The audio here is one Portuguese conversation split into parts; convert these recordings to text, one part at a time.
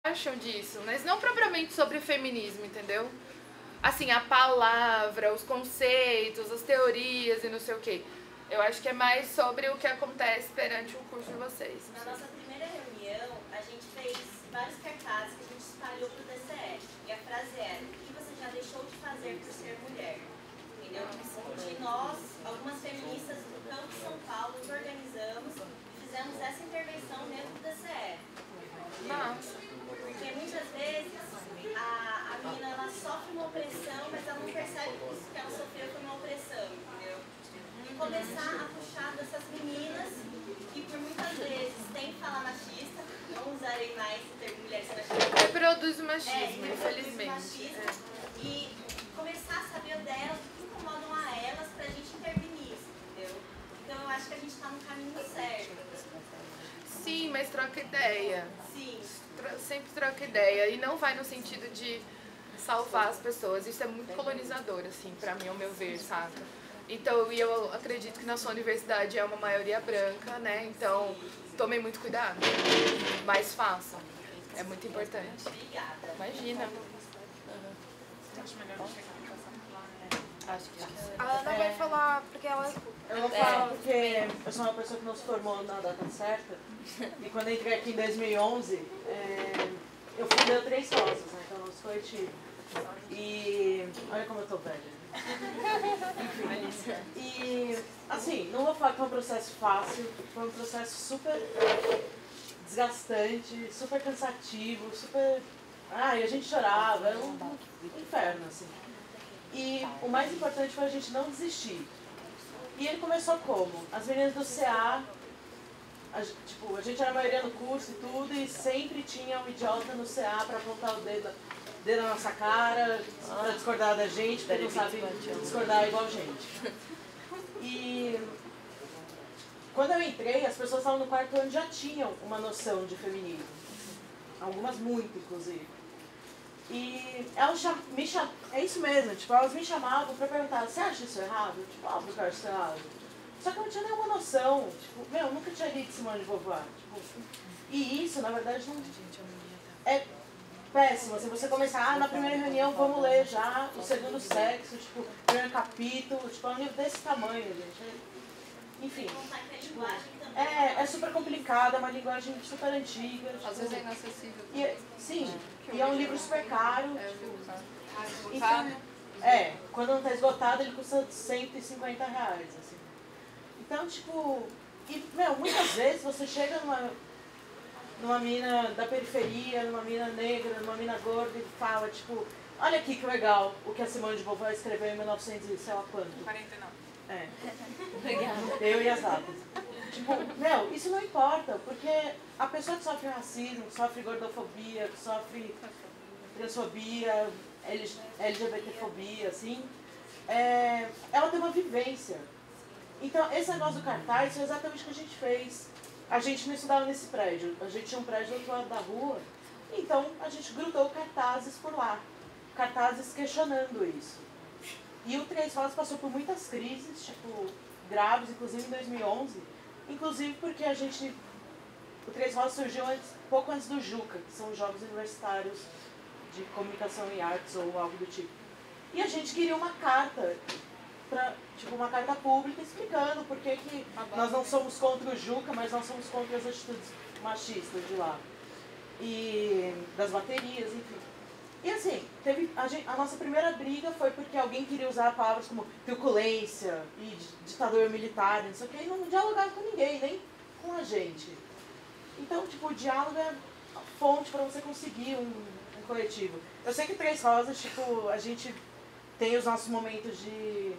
acham disso, mas não propriamente sobre feminismo, entendeu? Assim, a palavra, os conceitos, as teorias e não sei o quê. Eu acho que é mais sobre o que acontece perante o curso de vocês. Na nossa primeira reunião, a gente fez vários cartazes que a gente espalhou pro DCE. E a frase era: o que você já deixou de fazer por ser mulher? Entendeu? Onde nós, algumas feministas do campo de São Paulo, nos organizamos e fizemos essa intervenção dentro do DCE. Nossa. Porque muitas vezes a menina ela sofre uma opressão, mas ela não percebe que isso que ela sofreu foi uma opressão, entendeu? E começar a puxar dessas meninas que por muitas vezes tem fala machista, não usarem mais o termo mulheres machistas. Reproduz o machismo, infelizmente. Machismo, e começar a saber delas, o que incomodam a elas pra gente intervenir isso, entendeu? Então eu acho que a gente tá no caminho certo. Sim, mas troca ideia. Sim. Sempre troca ideia. E não vai no sentido de salvar as pessoas. Isso é muito colonizador, assim, pra mim, ao meu ver, saca? Então, e eu acredito que na sua universidade é uma maioria branca, né? Então, tomem muito cuidado. Mas façam. É muito importante. Obrigada. Imagina. Acho que A Ana vai falar porque ela... Eu vou falar porque eu sou uma pessoa que não se formou na data certa. E quando eu entrei aqui em 2011, eu fundei o Três Rosas, né, que é o nosso coletivo. E olha como eu tô velha. Enfim. E assim, não vou falar que foi um processo fácil, foi um processo super desgastante, super cansativo, super... Ai, a gente chorava, era um inferno, assim. E o mais importante foi a gente não desistir. E ele começou como? As meninas do CA, a gente era a maioria no curso e tudo, e sempre tinha um idiota no CA para apontar o dedo na nossa cara, para discordar da gente, porque não sabe discordar igual a gente. E quando eu entrei, as pessoas estavam no quarto ano já tinham uma noção de feminismo. Algumas muito, inclusive. E elas me chamavam, é isso mesmo, tipo, elas me chamavam pra perguntar: você acha isso errado? Tipo, óbvio que eu acho isso errado. Só que eu não tinha nenhuma noção, tipo, eu nunca tinha lido Simone de Beauvoir. Tipo, e isso, na verdade, não é péssimo. Assim, você começar, na primeira reunião, vamos ler já o segundo sexo, tipo, o primeiro capítulo, tipo, é um livro desse tamanho, gente. Enfim. É super complicado, é uma linguagem super antiga. Tipo, Às vezes é inacessível. Sim, e é um livro super caro. Então, quando não está esgotado, ele custa R$150, assim. Então, tipo, muitas vezes você chega numa mina da periferia, numa mina negra, numa mina gorda e fala, tipo, olha aqui que legal o que a Simone de Beauvoir escreveu em 1900 e sei lá quanto. 49. Obrigada. Eu e as datas. Tipo, isso não importa, porque a pessoa que sofre racismo, que sofre gordofobia, que sofre transfobia, LGBTfobia, assim, ela tem uma vivência. Então, esse negócio do cartaz foi exatamente o que a gente fez. A gente não estudava nesse prédio, a gente tinha um prédio do outro lado da rua, então a gente grudou cartazes por lá, cartazes questionando isso. E o Três Rosas passou por muitas crises, tipo, graves, inclusive em 2011, inclusive porque o Três Rosas surgiu pouco antes do JUCA, que são os Jogos Universitários de Comunicação e Artes ou algo do tipo. E a gente queria uma carta, uma carta pública explicando por que nós não somos contra o JUCA, mas nós somos contra as atitudes machistas de lá. E das baterias, enfim. E assim, a nossa primeira briga foi porque alguém queria usar palavras como truculência e ditador militar, não sei o que, e não dialogava com ninguém, nem com a gente. Então, tipo, o diálogo é a fonte para você conseguir um coletivo. Eu sei que Três Rosas, tipo, a gente tem os nossos momentos de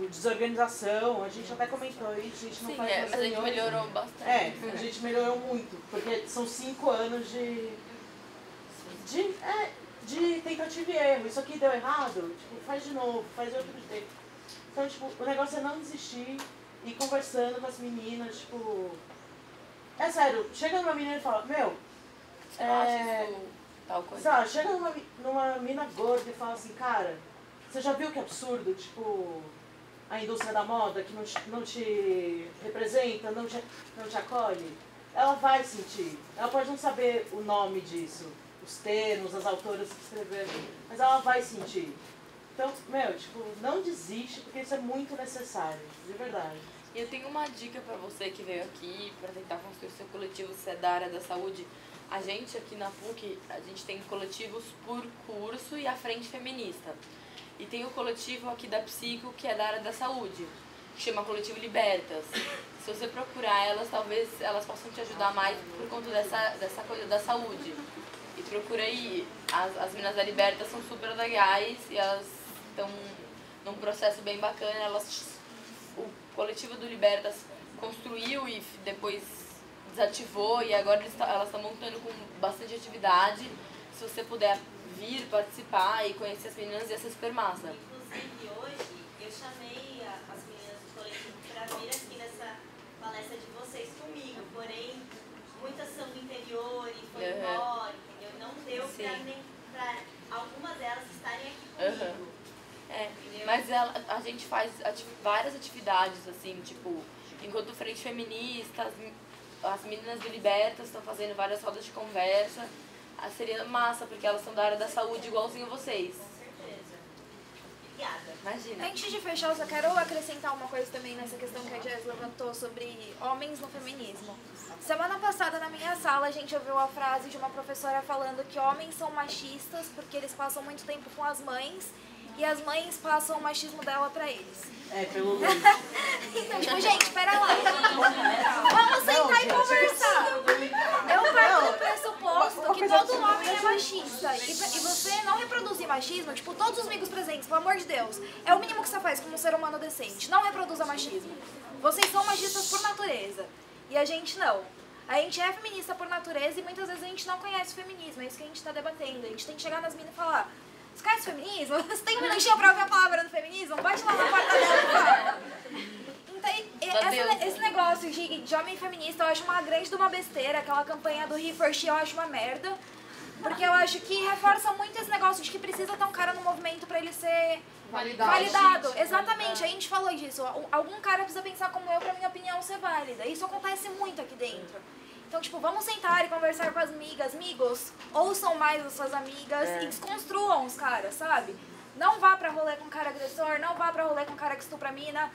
desorganização, a gente até comentou isso, a gente não faz mais mas a gente melhorou bastante. A gente melhorou muito, porque são 5 anos de tentativa e erro. Isso aqui deu errado, tipo, faz de novo, faz de outro jeito. Então, tipo, o negócio é não desistir e ir conversando com as meninas, tipo... É sério, chega numa menina e fala, tal coisa. sei lá, chega numa mina gorda e fala assim, cara, você já viu que absurdo, tipo, a indústria da moda que não te representa, não te acolhe? ela vai sentir. Ela pode não saber o nome disso, os termos, as autoras que escreveram, mas ela vai sentir. Então, tipo, não desiste, porque isso é muito necessário, de verdade. Eu tenho uma dica pra você que veio aqui pra tentar construir seu coletivo, se é da área da saúde. A gente aqui na PUC, a gente tem coletivos por curso e a Frente Feminista. E tem o coletivo aqui da Psico, que é da área da saúde, que chama Coletivo Libertas. Se você procurar elas, talvez elas possam te ajudar mais por conta dessa coisa da saúde. E procura aí, as meninas da Libertas são super legais e elas estão num processo bem bacana. O coletivo do Libertas construiu e depois desativou e agora elas estão montando com bastante atividade. Se você puder vir, participar e conhecer as meninas, ia ser super massa. Inclusive hoje eu chamei as meninas do coletivo para vir aqui nessa palestra de vocês comigo, porém muitas são do interior e foi embora, entendeu? Não deu para algumas delas estarem aqui comigo. Mas a gente faz várias atividades, assim, tipo, enquanto Frente Feminista, as meninas do Libertas estão fazendo várias rodas de conversa. Seria massa, porque elas são da área da saúde igualzinho vocês. Com certeza. Obrigada. Imagina. Antes de fechar, eu só quero acrescentar uma coisa também nessa questão que a Jess levantou sobre homens no feminismo. Semana passada, na minha sala, a gente ouviu a frase de uma professora falando que homens são machistas porque eles passam muito tempo com as mães e as mães passam o machismo dela pra eles. Pelo menos. Então, tipo, gente, pera lá. Vamos sentar e conversar. Eu parto do pressuposto que todo homem é machista. E você não reproduzir machismo, tipo, todos os amigos presentes, pelo amor de Deus, é o mínimo que você faz como um ser humano decente. Não reproduza machismo. Vocês são machistas por natureza. E a gente não. A gente é feminista por natureza e muitas vezes a gente não conhece o feminismo. É isso que a gente tá debatendo. A gente tem que chegar nas meninas e falar: você conhece o feminismo? Você tem um minutinho pra ouvir a palavra do feminismo? Bate lá na porta dela e fala. Então, esse negócio de homem feminista eu acho uma grande de uma besteira. Aquela campanha do He for She eu acho uma merda. Porque eu acho que reforça muito esse negócio de que precisa ter um cara no movimento pra ele ser validado. Exatamente, a gente falou disso. Algum cara precisa pensar como eu pra minha opinião ser válida. Isso acontece muito aqui dentro. Então, tipo, vamos sentar e conversar com as amigas, amigos, ouçam mais as suas amigas e desconstruam os caras, sabe? Não vá pra rolê com cara agressor, não vá pra rolê com cara que estupra a mina.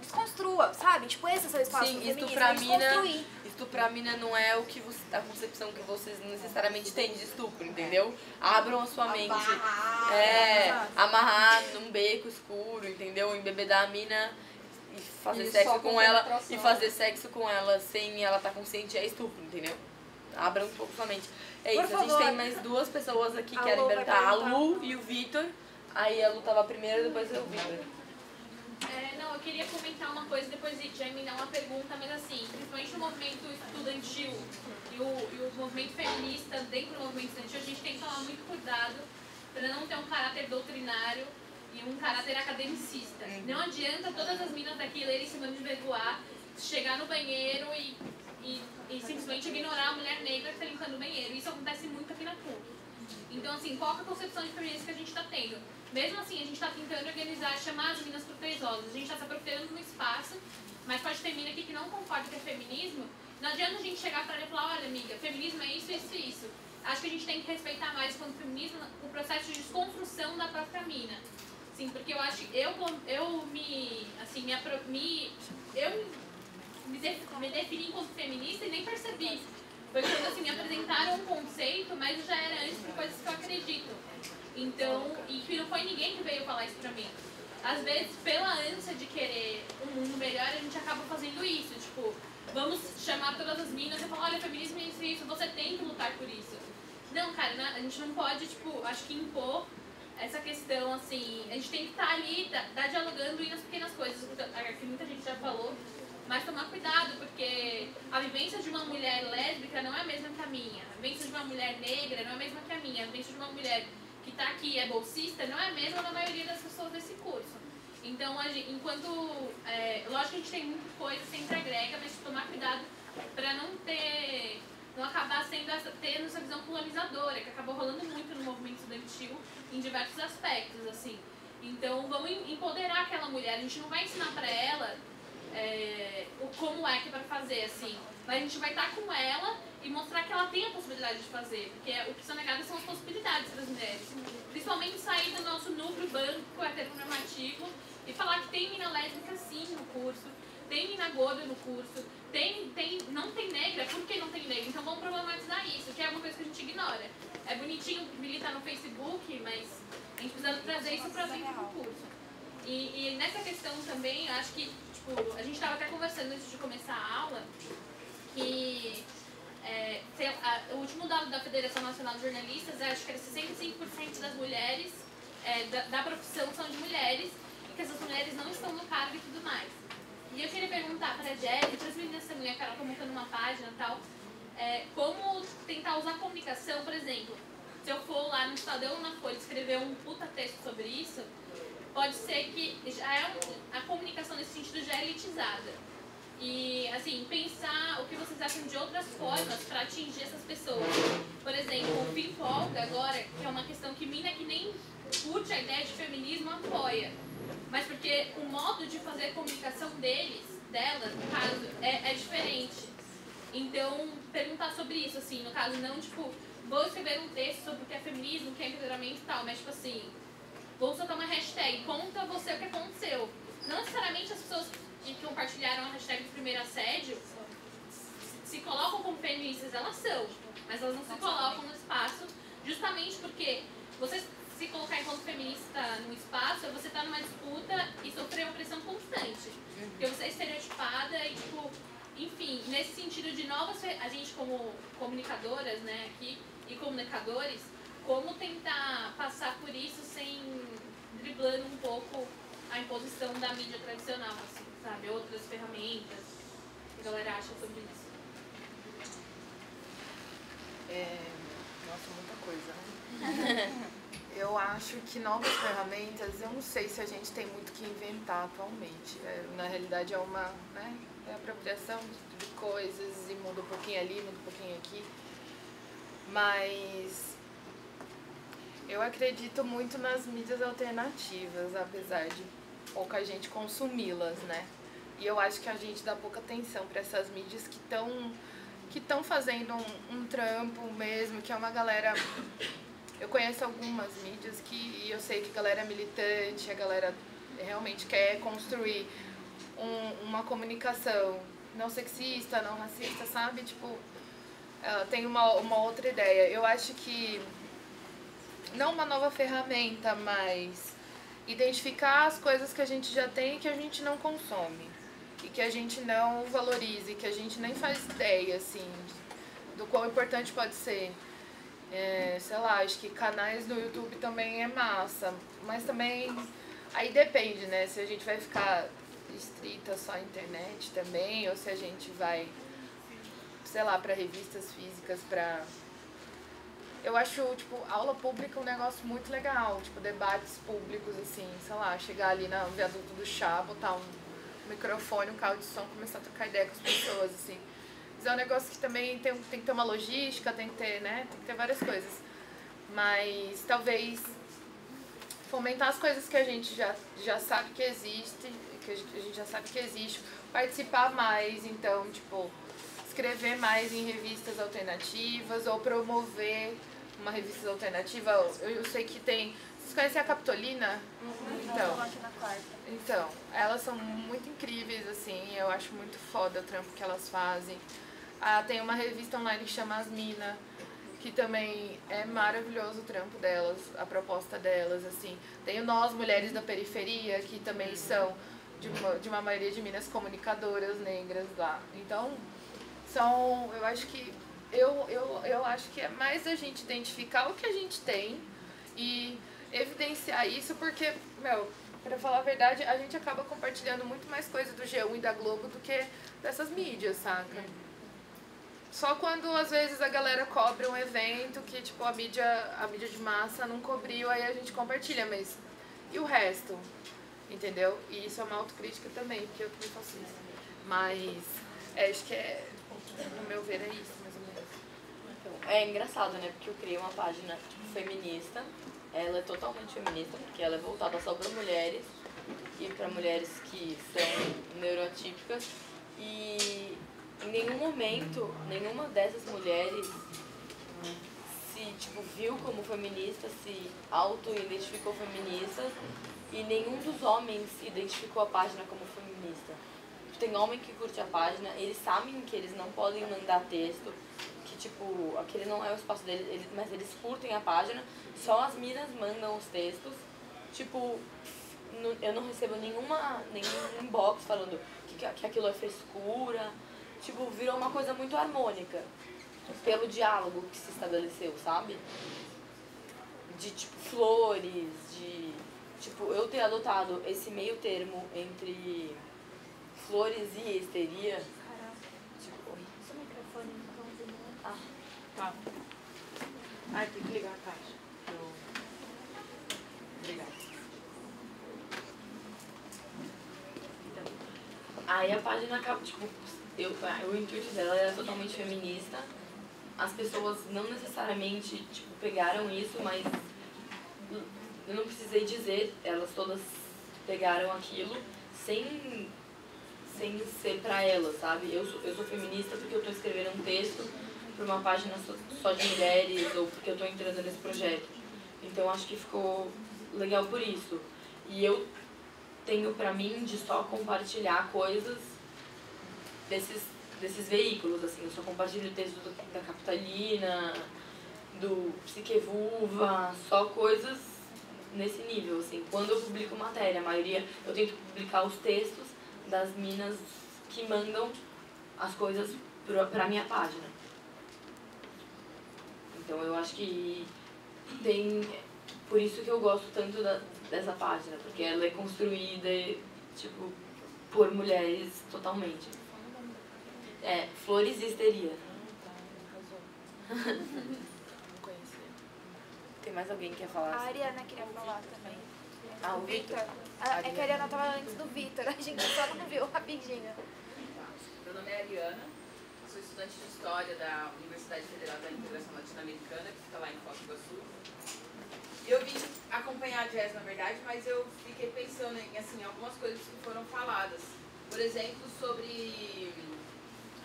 Desconstrua, sabe? Tipo, esse é o seu espaço no feminismo, desconstruir. Estuprar a mina não é o que a concepção que vocês necessariamente têm de estupro, entendeu? Abram a sua mente. Amarrar num beco escuro, entendeu? Embebedar a mina e fazer sexo com ela e fazer sexo com ela sem ela estar consciente é estupro, entendeu? Abram um pouco sua mente. É isso, a gente tem mais duas pessoas aqui que querem perguntar, a Lu e o Vitor. Aí a Lu tava primeiro, depois o Vitor. Não, eu queria comentar uma coisa, depois já emendar uma pergunta, mas assim, principalmente no movimento estudantil e o movimento feminista, dentro do movimento estudantil, a gente tem que tomar muito cuidado para não ter um caráter doutrinário e um caráter academicista. Não adianta todas as minas daqui lerem Simone de Beauvoir, chegar no banheiro e simplesmente ignorar a mulher negra que está limpando o banheiro. Isso acontece muito aqui na PUC. Então, assim, qual é a concepção de feminismo que a gente está tendo? Mesmo assim, a gente está tentando organizar, chamar as meninas por 3 horas. A gente está se apropriando no espaço, mas pode ter mina aqui que não concorda que é feminismo. Não adianta a gente chegar para ela e falar: olha, amiga, feminismo é isso, isso e isso. Acho que a gente tem que respeitar mais quanto feminismo o processo de desconstrução da própria mina. Sim, porque eu acho que eu me defini enquanto feminista e nem percebi. Foi quando assim, me apresentaram um conceito, mas eu já era antes por coisas que eu acredito. Então, e que não foi ninguém que veio falar isso pra mim. Às vezes, pela ânsia de querer um mundo melhor, a gente acaba fazendo isso. Tipo, vamos chamar todas as minas e falar: olha, feminismo é isso e isso, você tem que lutar por isso. Não, cara, a gente não pode, tipo, acho que impor essa questão, assim, a gente tem que estar ali, tá dialogando e nas pequenas coisas, que muita gente já falou. Mas tomar cuidado, porque a vivência de uma mulher lésbica não é a mesma que a minha. A vivência de uma mulher negra não é a mesma que a minha. A vivência de uma mulher que está aqui e é bolsista não é a mesma da maioria das pessoas desse curso. Então, lógico que a gente tem muita coisa, sempre agrega, mas tomar cuidado para não acabar tendo essa visão colonizadora, que acabou rolando muito no movimento estudantil em diversos aspectos, assim. Então, vamos empoderar aquela mulher. A gente não vai ensinar para ela como é que é pra fazer, assim. Mas a gente vai estar com ela e mostrar que ela tem a possibilidade de fazer. Porque o que são negadas são as possibilidades das mulheres. Principalmente sair do nosso núcleo branco heteronormativo e falar que tem mina lésbica sim no curso, tem mina gorda no curso, não tem negra, por que não tem negra? Então vamos problematizar isso, que é uma coisa que a gente ignora. É bonitinho militar no Facebook, mas a gente precisa trazer isso pra dentro do curso. E nessa questão também, eu acho que, tipo, a gente estava até conversando antes de começar a aula, que o último dado da Federação Nacional de Jornalistas, acho que era 65% das mulheres da profissão são de mulheres, e que essas mulheres não estão no cargo e tudo mais. E eu queria perguntar para a Jéssica, para as meninas também, que ela está montando uma página e tal, como tentar usar a comunicação, por exemplo, se eu for lá no Estadão ou na Folha escrever um puta texto sobre isso, pode ser que a comunicação nesse sentido já é elitizada. E, assim, pensar o que vocês acham de outras formas para atingir essas pessoas. Por exemplo, o Fim Folga agora, que é uma questão que mina que nem curte a ideia de feminismo apoia. Mas porque o modo de fazer comunicação delas, no caso, é diferente. Então, perguntar sobre isso, assim, no caso, não, tipo, vou escrever um texto sobre o que é feminismo, o que é empoderamento e tal, mas, tipo assim, vou soltar uma hashtag, conta você o que aconteceu. Não necessariamente as pessoas que compartilharam a hashtag do primeiro assédio se colocam como feministas, elas são, mas elas não se colocam no espaço, justamente porque você se colocar enquanto feminista no espaço é você estar numa disputa e sofrer opressão constante. Porque você é estereotipada e, tipo, enfim, nesse sentido de novas, a gente como comunicadoras, né, aqui, e comunicadores, como tentar passar por isso sem driblando um pouco a imposição da mídia tradicional, assim, sabe? Outras ferramentas. O que a galera acha sobre isso? Nossa, muita coisa, né? Eu acho que novas ferramentas, eu não sei se a gente tem muito que inventar atualmente. Na realidade é uma, né, apropriação de coisas e muda um pouquinho ali, muda um pouquinho aqui. Mas eu acredito muito nas mídias alternativas, apesar de pouca gente consumi-las, né? E eu acho que a gente dá pouca atenção para essas mídias que estão fazendo um trampo mesmo, que é uma galera... Eu conheço algumas mídias e eu sei que a galera é militante, a galera realmente quer construir uma comunicação não sexista, não racista, sabe? Tipo, ela tem uma outra ideia. Eu acho que não uma nova ferramenta, mas identificar as coisas que a gente já tem e que a gente não consome. E que a gente não valoriza, e que a gente nem faz ideia, assim, do quão importante pode ser. Sei lá, acho que canais no YouTube também é massa, mas também aí depende, né, se a gente vai ficar restrita só à internet também, ou se a gente vai, sei lá, para revistas físicas, pra... Eu acho, tipo, aula pública um negócio muito legal, tipo, debates públicos, assim, sei lá, chegar ali no viaduto do chá, botar um microfone, um carro de som, começar a trocar ideia com as pessoas, assim. Mas é um negócio que também tem que ter uma logística, tem que ter, né, tem que ter várias coisas. Mas talvez fomentar as coisas que a gente já sabe que existem, que a gente já sabe que existe, participar mais, então, tipo, escrever mais em revistas alternativas ou promover uma revista alternativa. Eu sei que tem... Vocês conhecem a Capitolina? Então, elas são muito incríveis, assim, eu acho muito foda o trampo que elas fazem. Tem uma revista online que chama As Mina, que também é maravilhoso o trampo delas, a proposta delas, assim. Tem o Nós, Mulheres da Periferia, que também são de uma maioria de minas comunicadoras negras lá. Então, eu acho que eu acho que é mais a gente identificar o que a gente tem e evidenciar isso, porque, pra falar a verdade, a gente acaba compartilhando muito mais coisa do G1 e da Globo do que dessas mídias, saca? Só quando, às vezes, a galera cobre um evento que, tipo, a mídia de massa não cobriu, aí a gente compartilha, mas... E o resto? Entendeu? E isso é uma autocrítica também, porque eu também faço isso. Mas, acho que no meu ver, é isso, mais ou menos. Então, é engraçado, né? Porque eu criei uma página feminista. Ela é totalmente feminista, porque ela é voltada só para mulheres. e para mulheres que são neuroatípicas. E em nenhum momento, nenhuma dessas mulheres se tipo, viu como feminista, se auto-identificou feminista, e nenhum dos homens identificou a página como feminista. Tem homem que curte a página, eles sabem que eles não podem mandar texto, que tipo, aquele não é o espaço deles, mas eles curtem a página, só as minas mandam os textos. Tipo, eu não recebo nenhum inbox falando que aquilo é frescura. Tipo, virou uma coisa muito harmônica, pelo diálogo que se estabeleceu, sabe? De tipo, flores, de tipo, eu ter adotado esse meio termo entre flores e histeria. Tipo, oi. Seu microfone não tá ouvindo. Ah, Tá. Ai, tem que ligar a caixa. Obrigada. aí a página acaba, tipo, o intuito dela era totalmente feminista. As pessoas não necessariamente, tipo, pegaram isso, mas eu não precisei dizer, elas todas pegaram aquilo sem ser pra elas, sabe? Eu sou feminista porque eu tô escrevendo um texto pra uma página só de mulheres, ou porque eu tô entrando nesse projeto. Então acho que ficou legal por isso. E eu tenho pra mim de só compartilhar coisas desses veículos, assim. Eu só compartilho o texto da Capitalina, do Psiquevulva, só coisas nesse nível, assim. Quando eu publico matéria, a maioria, eu tento publicar os textos das minas que mandam as coisas pra minha página. Então eu acho que tem... Por isso que eu gosto tanto dessa página, porque ela é construída, tipo, por mulheres totalmente. É, Flores e Histeria. Tem mais alguém que quer falar? A Ariana queria falar também. Ah, o Vitor. É que a Ariana tava antes do Vitor, a gente só não viu rapidinho. Meu nome é Ariana, sou estudante de História da Universidade Federal da Integração Latino-Americana, que fica lá em Foz do Iguaçu. E eu vim acompanhar a Jazz, na verdade, mas eu fiquei pensando em assim, algumas coisas que foram faladas. Por exemplo, sobre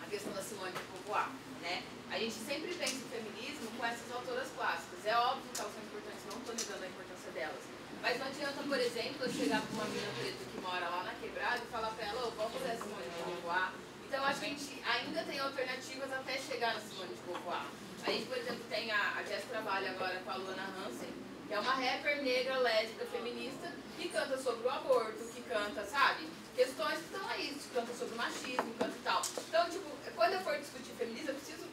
a questão da Simone de Beauvoir, né? A gente sempre pensa em feminismo com essas autoras clássicas. É óbvio que elas são importantes, não estou negando a importância delas. Mas não adianta, por exemplo, eu chegar para uma menina preta que mora lá na quebrada e falar para ela, vamos ler a Simone de Beauvoir. Então a gente ainda tem alternativas até chegar na Simone de Beauvoir. A gente, por exemplo, tem a Jess trabalha agora com a Luana Hansen, que é uma rapper negra, lésbica, feminista, que canta sobre o aborto, que canta, sabe? Questões que estão aí, que canta sobre o machismo, canta e tal. Então, tipo, quando eu for discutir feminismo, eu preciso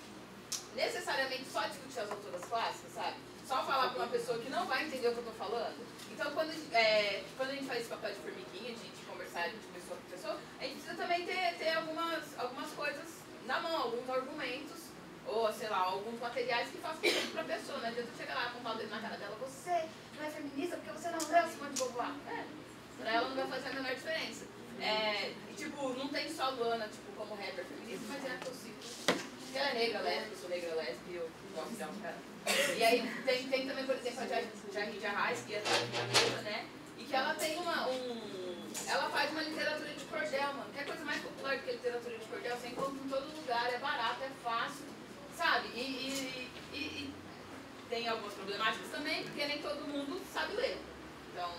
necessariamente só discutir as autoras clássicas, sabe? Só falar para uma pessoa que não vai entender o que eu tô falando. Então, quando a gente faz esse papel de formiguinha, de conversar de pessoa para pessoa, a gente precisa também ter algumas coisas na mão, alguns argumentos, ou, sei lá, alguns materiais que façam sentido para a pessoa. Não adianta eu chegar lá e apontar o dedo na cara dela, você não é feminista porque você não leu Simone de Beauvoir. Pra ela não vai fazer a menor diferença. E, tipo, não tem só Luana, tipo, como rapper feminista, mas é a que eu cito. Porque ela é negra, lésbica, eu sou negra, lésbica, e eu gosto dela, cara. E aí tem também, por exemplo, a Jahid Arraes, que é da mesa, né? E que ela tem ela faz uma literatura de cordel, mano. Que é coisa mais popular do que literatura de cordel, você encontra em todo lugar, é barato, é fácil, sabe? E tem algumas problemáticas também, porque nem todo mundo sabe ler. Então,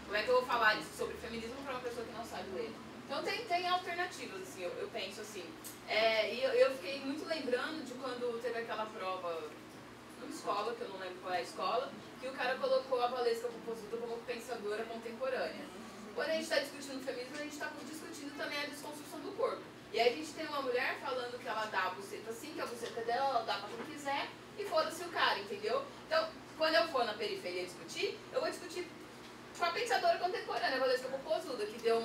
como é que eu vou falar sobre feminismo para uma pessoa que não sabe ler? Então tem alternativas, assim, eu penso assim. E eu fiquei muito lembrando de quando teve aquela prova numa escola, que eu não lembro qual é a escola, que o cara colocou a Valesca Popozuda como pensadora contemporânea. Quando a gente está discutindo feminismo, a gente está discutindo também a desconstrução do corpo. E aí a gente tem uma mulher falando que ela dá a buceta assim, que a buceta dela, ela dá pra quem quiser, e foda-se o cara, entendeu? Então, quando eu for na periferia discutir, eu vou discutir com a pensadora contemporânea, a Valesca Popozuda, que deu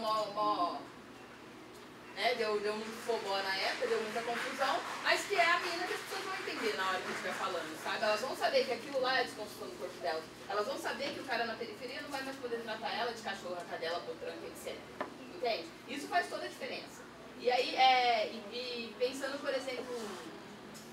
deu muito fobó na época, deu muita confusão, mas que é a mina que as pessoas vão entender na hora que a gente estiver falando, sabe? Elas vão saber que aquilo lá é a desconstrução do corpo delas. Elas vão saber que o cara na periferia não vai mais poder tratar ela de cachorra, cadela, potranca, etc. Entende? Isso faz toda a diferença. E aí, e pensando, por exemplo,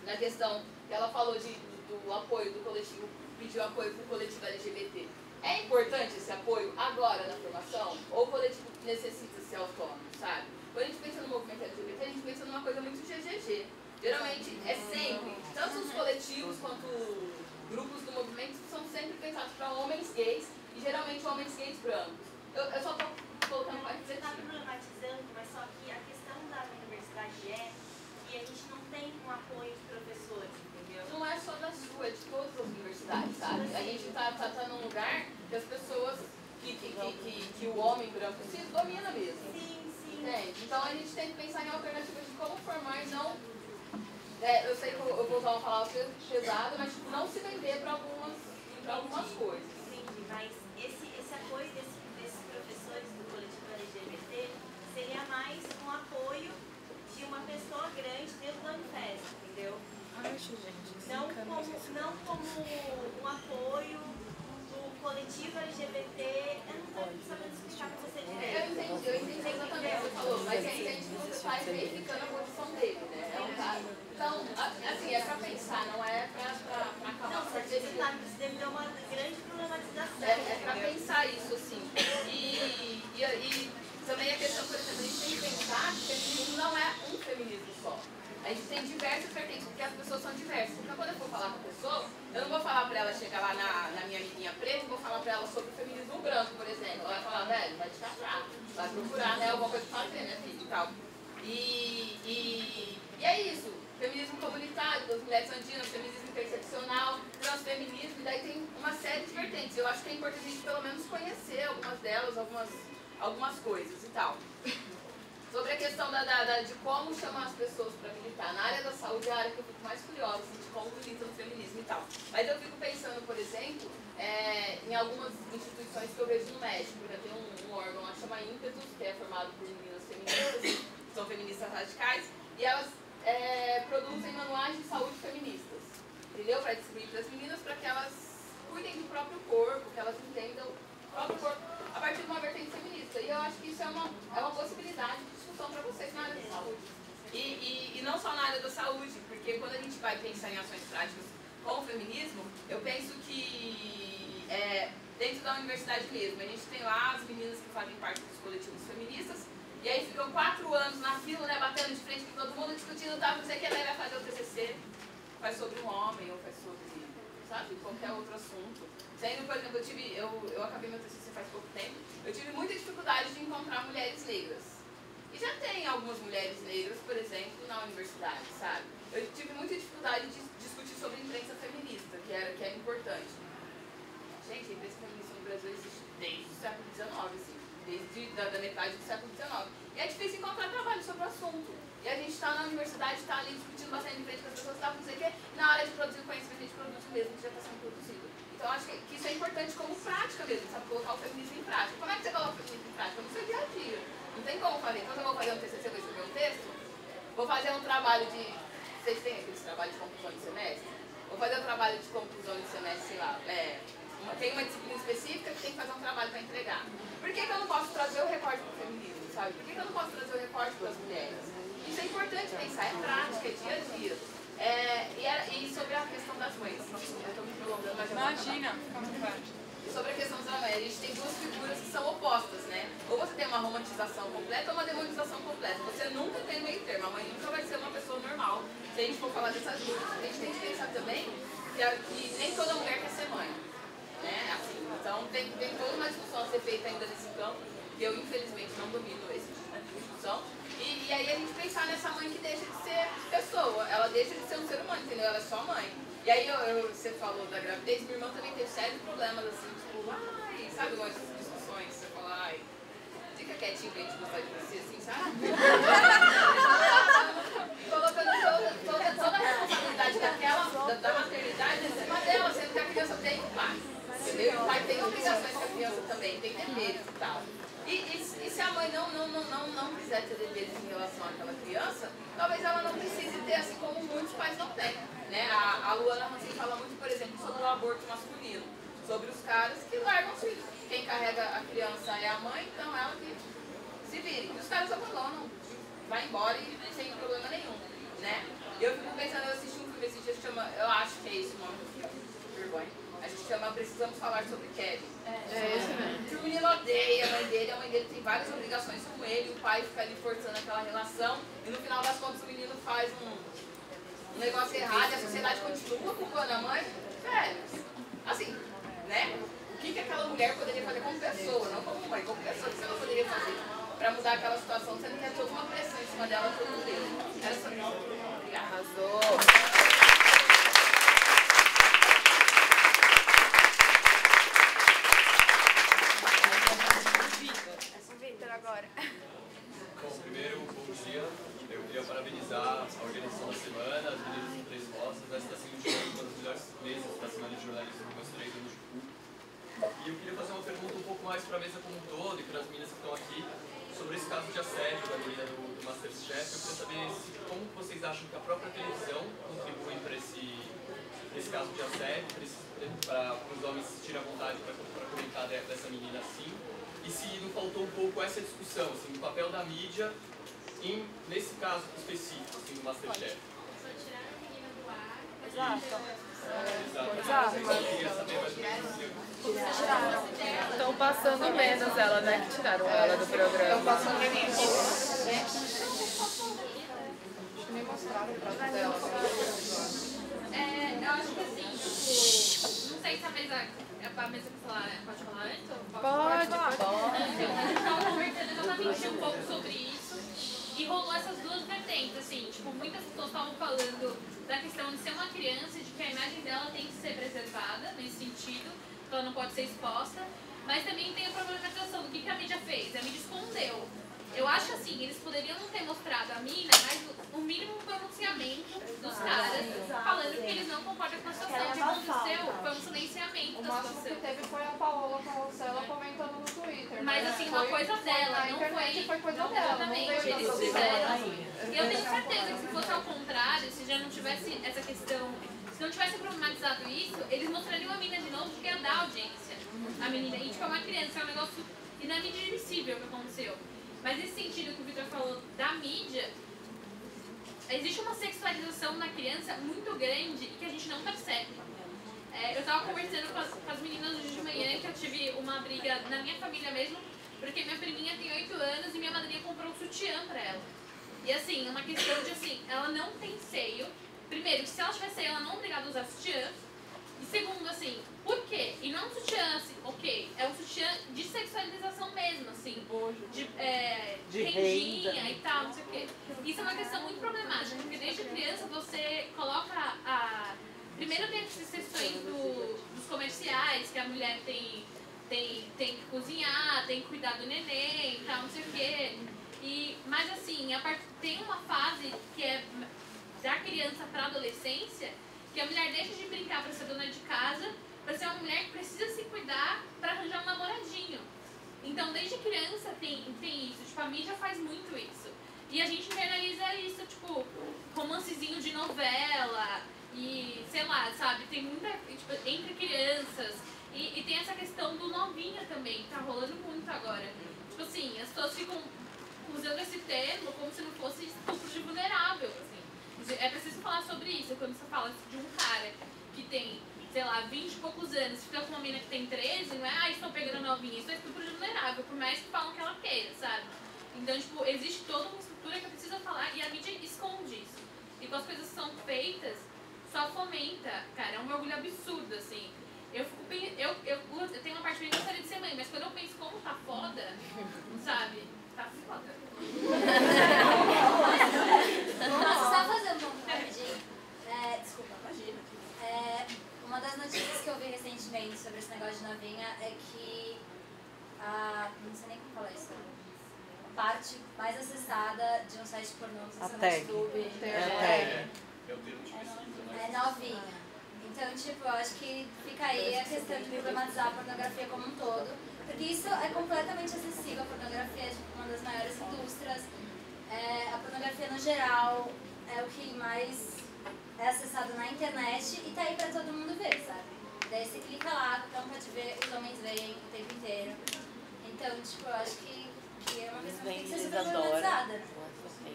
na questão que ela falou do apoio do coletivo, pediu apoio pro coletivo LGBT. É importante esse apoio agora na formação? Ou o coletivo necessita ser autônomo, sabe? Quando a gente pensa no movimento LGBT, a gente pensa numa coisa muito GGG. Geralmente é sempre, tanto os coletivos quanto grupos do movimento são sempre pensados para homens gays e geralmente homens gays brancos. Eu só estou colocando para Você está problematizando, mas só que a questão da universidade é que a gente não tem um apoio de professores, entendeu? não é só da sua, é de todas as universidades, sabe? A gente tá num lugar que as pessoas, que o homem branco se domina mesmo. Sim, sim. Entende? Então a gente tem que pensar em alternativas de como formar e não. Eu sei que eu vou usar uma palavra pesada, mas tipo, não se vender para algumas coisas. Entendi, mas esse apoio desses professores do coletivo LGBT seria mais um apoio de uma pessoa grande dentro da Unifesp, entendeu? Não como um apoio do coletivo LGBT. Eu não estou sabendo explicar para você direito. Eu entendi exatamente o que você falou, mas você entende que você está verificando a posição dele, né? É um caso. Então, assim, é para pensar, não é para acabar Não, com você a isso deve ter uma grande problematização. É para pensar isso, assim. E também a questão, por exemplo, a gente tem que pensar que o feminismo não é um feminismo só. A gente tem diversas vertentes, porque as pessoas são diversas. Então, quando eu for falar com a pessoa, eu não vou falar para ela chegar lá na minha amiguinha preta e vou falar para ela sobre o feminismo branco, por exemplo. Ela vai falar, velho, vai te catar, vai procurar, né, alguma coisa pra fazer, né, filho, e tal. E é isso. Feminismo comunitário, das mulheres andinas, feminismo interseccional, transfeminismo, e daí tem uma série de vertentes. Eu acho que é importante a gente pelo menos conhecer algumas delas, algumas coisas e tal. Sobre a questão de como chamar as pessoas para militar. Na área da saúde é a área que eu fico mais curiosa, assim, de como militam o feminismo e tal. Mas eu fico pensando, por exemplo, em algumas instituições que eu vejo no México. Já tem um órgão lá que chama Ímpetus, que é formado por meninas feministas, que são feministas radicais, e elas produzem manuais de saúde feministas, entendeu? Para distribuir para as meninas, para que elas cuidem do próprio corpo, que elas entendam o próprio corpo a partir de uma vertente feminista. E eu acho que isso é uma possibilidade de discussão para vocês na área da saúde. E não só na área da saúde, porque quando a gente vai pensar em ações práticas com o feminismo, eu penso que dentro da universidade mesmo, a gente tem lá as meninas que fazem parte dos coletivos feministas, e aí ficam 4 anos na fila, né, batendo de frente com todo mundo, discutindo, tá, não sei o que, daí vai fazer o TCC, faz sobre um homem, ou faz sobre, sabe, qualquer outro assunto. Sendo, por exemplo, eu acabei meu TCC faz pouco tempo, eu tive muita dificuldade de encontrar mulheres negras. E já tem algumas mulheres negras, por exemplo, na universidade, sabe? Eu tive muita dificuldade de discutir sobre imprensa feminista, que é importante. Gente, a imprensa feminista no Brasil existe desde o século XIX, assim, desde da metade do século XIX. E é difícil encontrar trabalho sobre o assunto. E a gente está na universidade, está ali discutindo bastante de frente com as pessoas, tá, não sei o quê, e na hora de produzir conhecimento, a gente produz o mesmo que já está sendo produzido. Então, acho que isso é importante como prática mesmo, sabe? Colocar o feminismo em prática. Como é que você coloca o feminismo em prática? No seu dia a dia. Não tem como fazer. Então, eu vou fazer um TCC, vou escrever um texto, vou fazer um trabalho de... Vocês têm aqueles trabalhos de conclusão de semestre? Vou fazer um trabalho de conclusão de semestre, sei lá, tem uma disciplina específica que tem que fazer um trabalho para entregar. Por que eu não posso trazer o recorte para o feminismo, sabe? Por que eu não posso trazer o recorte para as mulheres? Isso é importante pensar, é prática, é dia a dia. E sobre a questão das mães, eu estou me prolongando, mas eu vou acabar. Imagina, fica à vontade. Sobre a questão das mães, a gente tem duas figuras que são opostas, né? Ou você tem uma romantização completa ou uma demonização completa. Você nunca tem meio termo, a mãe nunca vai ser uma pessoa normal. Se a gente for falar dessas duas, a gente tem que pensar também que nem toda mulher quer ser mãe. Né? Assim, então tem toda uma discussão a ser feita ainda nesse campo, que eu infelizmente não domino esse tipo de discussão. E aí a gente pensar nessa mãe que deixa de ser pessoa, ela deixa de ser um ser humano, entendeu? Ela é só mãe. E aí você falou da gravidez, minha irmã também teve sérios problemas assim, tipo, ai, sabe algumas discussões, você fala, ai, fica quietinho pra gente gostar de você, assim, sabe? Colocando toda a responsabilidade da maternidade em cima dela, sendo que a criança tem um pai. Entendeu? E o pai tem obrigações que a criança também, tem deveres e tal. E se a mãe não quiser ter deveres em relação àquela criança, talvez ela não precise ter, assim como muitos pais não têm. Né? A Luana Hansen fala muito, por exemplo, sobre o aborto masculino, sobre os caras que largam os filhos. Quem carrega a criança é a mãe, então ela que se vire. E os caras abandonam, vai embora e sem problema nenhum. Né? Eu fico pensando, eu assisti um filme esse dia que chama, eu acho que é isso o nome do filme, vergonha. A gente chama Precisamos Falar sobre Kevin. É esse mesmo. Que o menino odeia a mãe dele tem várias obrigações com ele, o pai fica ali forçando aquela relação, e no final das contas o menino faz um negócio errado e a sociedade continua culpando a mãe. Velho, assim, né? O que aquela mulher poderia fazer como pessoa, não como mãe, como pessoa, que ela poderia fazer pra mudar aquela situação, sendo que é toda uma pressão em cima dela todo dia. Era só isso. Obrigada. Arrasou. Vitor agora. Bom, primeiro, bom dia. Eu queria parabenizar a organização da semana, as meninas com 3 rosas. Essa está sendo uma das melhores meses da Semana de Jornalismo dos meus 3 anos de PUC. E eu queria fazer uma pergunta um pouco mais para a mesa como um todo e para as meninas que estão aqui sobre esse caso de assédio da menina do Masterchef. Eu queria saber como vocês acham que a própria televisão contribui para esse caso de assédio, para os homens se sentirem à vontade para comentar dessa menina assim. E se não faltou um pouco essa discussão, assim, do papel da mídia nesse caso específico, assim, do Masterchef. Só tiraram a menina do ar. Exato. Eu queria saber mais ou menos. Estão passando menos ela, né? Que tiraram ela do programa. Estão passando menos. Nem mostraram o prato dela. Eu acho que assim, não sei se a mesa que falar, pode falar antes? Ou Pode. A gente estava conversando exatamente um pouco sobre isso e rolou essas duas vertentes, assim, tipo, muitas pessoas estavam falando da questão de ser uma criança, de que a imagem dela tem que ser preservada nesse sentido, que ela não pode ser exposta, mas também tem a problematização do que a mídia fez, a mídia escondeu. Eu acho assim, eles poderiam não ter mostrado a mina, mas o mínimo pronunciamento dos caras, falando que eles não concordam com a situação. O que aconteceu foi um silenciamento da máximo que situação. teve foi a Paola Carrossela comentando no Twitter. Mas né? assim, uma coisa dela, na não internet foi coisa não, dela. Não exatamente, veio eles da fizeram. E eu tenho certeza que se fosse ao contrário, se já não tivesse essa questão, se não tivesse problematizado isso, eles mostrariam a mina de novo porque ia dar audiência. A menina, e tipo, é uma criança, é um negócio inadmissível o que aconteceu. Mas nesse sentido que o Vitor falou da mídia, existe uma sexualização na criança muito grande e que a gente não percebe. Eu tava conversando com as meninas hoje de manhã que eu tive uma briga na minha família mesmo, porque minha priminha tem 8 anos e minha madrinha comprou um sutiã pra ela. E assim, uma questão de assim, ela não tem seio. Primeiro, que se ela tiver seio, ela não é obrigada a usar sutiã. E segundo, assim, por quê? E não é um sutiã, assim, ok, é um sutiã de sexualização mesmo, assim, de rendinha e tal, não sei o quê. Isso é uma questão muito problemática, porque desde criança você coloca primeiro tem essas questões dos comerciais, que a mulher tem que cozinhar, tem que cuidar do neném e tal, não sei o quê. Mas assim, tem uma fase que é da criança para adolescência, que a mulher deixa de brincar para ser dona de casa, para ser uma mulher que precisa se cuidar para arranjar um namoradinho. Então, desde criança tem isso. Tipo, a mídia faz muito isso. E a gente internaliza isso, tipo, romancezinho de novela e, sei lá, sabe? Tem muita, tipo, entre crianças. E tem essa questão do novinha também, que tá rolando muito agora. Tipo assim, as pessoas ficam usando esse termo como se não fosse estupro de vulnerável, assim. É preciso falar sobre isso, quando você fala de um cara que tem, sei lá, 20 e poucos anos, fica com uma menina que tem 13, não é, estou pegando novinha, isso é estupro de vulnerável, por mais que falam que ela queira, sabe? Então, tipo, existe toda uma estrutura que precisa falar e a mídia esconde isso. E quando as coisas são feitas, só fomenta, cara, é um orgulho absurdo, assim. Eu tenho uma parte que eu gostaria de ser mãe, mas quando eu penso como tá foda, sabe? Tá foda. Posso só fazer um ponto rapidinho? Desculpa, imagina. Uma das notícias que eu vi recentemente sobre esse negócio de novinha é que não sei nem como falar isso. A parte mais acessada de um site pornô, não sei se é no YouTube. É novinha. Então, tipo, eu acho que fica aí a questão de problematizar a pornografia como um todo, porque isso é completamente acessível. A pornografia é tipo, uma das maiores indústrias. A pornografia no geral é o que mais é acessado na internet e tá aí pra todo mundo ver, sabe? Daí você clica lá, qualquer um pode ver, os homens veem o tempo inteiro. Então, tipo, eu acho que é uma questão que tem que ser super problematizada, né?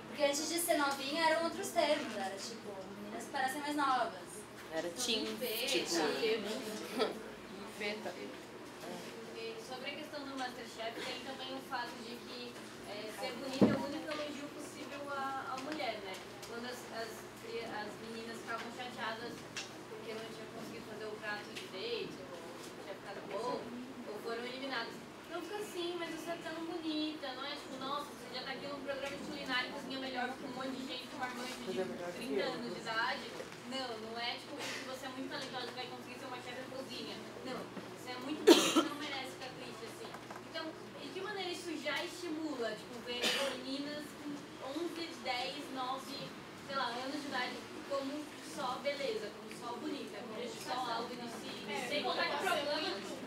Porque antes de ser novinha eram outros termos, era tipo, meninas que parecem mais novas. Era teen, tipo... 30 anos de idade. Não é tipo, se você é muito talentosa vai conseguir ser uma chefe de cozinha. Não, você é muito bom, você não merece ficar triste assim. Então, de que maneira isso já estimula, tipo, ver meninas com 11, 10, 9, sei lá, anos de idade como só beleza, como só bonita, como só algo de si. Sem contar que o problema